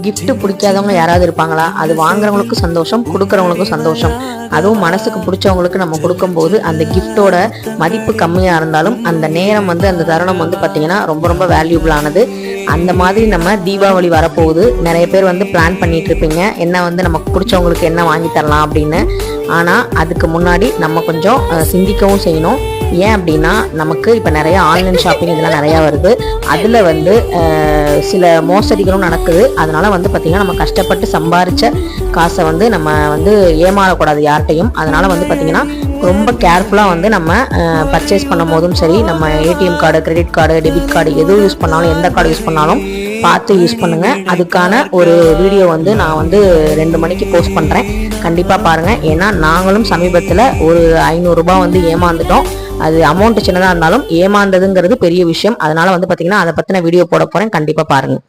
Gift பிடிக்காதவங்க யாராவது இருப்பாங்களா? அது வாங்குறவங்களுக்கும் சந்தோஷம், கொடுக்குறவங்களுக்கும் சந்தோஷம். அதுவும் மனசுக்கு பிடிச்சவங்களுக்கு நம்ம கொடுக்கும்போது அந்த கிஃப்டோட மதிப்பு கம்மியா இருந்தாலும் அந்த நேரம் வந்து அந்த தருணம் வந்து பார்த்தீங்கன்னா ரொம்ப ரொம்ப வேல்யூபிளானது. அந்த மாதிரி நம்ம தீபாவளி வரப்போகுது. நிறைய பேர் வந்து பிளான் பண்ணிட்டு இருப்பீங்க, என்ன வந்து நமக்கு பிடிச்சவங்களுக்கு என்ன வாங்கி தரலாம் அப்படின்னு. ஆனால் அதுக்கு முன்னாடி நம்ம கொஞ்சம் சிந்திக்கவும் செய்யணும். ஏன் அப்படின்னா, நமக்கு இப்போ நிறைய ஆன்லைன் ஷாப்பிங் இதெல்லாம் நிறையா வருது. அதில் வந்து சில மோசடிகளும் நடக்குது. அதனால வந்து பார்த்திங்கன்னா நம்ம கஷ்டப்பட்டு சம்பாரித்த காசை வந்து நம்ம வந்து ஏமாறக்கூடாது யார்கிட்டையும். அதனால் வந்து பார்த்திங்கன்னா ரொம்ப கேர்ஃபுல்லாக வந்து நம்ம பர்ச்சேஸ் பண்ணும் போதும் சரி, நம்ம ATM card, credit card, debit card எதுவும் யூஸ் பண்ணாலும், எந்த கார்டு யூஸ் பண்ணாலும் பார்த்து யூஸ் பண்ணுங்கள். அதுக்கான ஒரு வீடியோ வந்து நான் வந்து 2 மணிக்கு போஸ்ட் பண்ணுறேன், கண்டிப்பாக பாருங்கள். ஏன்னா நாங்களும் சமீபத்தில் ஒரு 500 ரூபாய் வந்து ஏமாந்துட்டோம். அது அமௌண்ட் சின்னதாக இருந்தாலும் ஏமாந்ததுங்கிறது பெரிய விஷயம். அதனால வந்து பார்த்தீங்கன்னா அதை பற்றின வீடியோ போட போகிறேன், கண்டிப்பாக பாருங்கள்.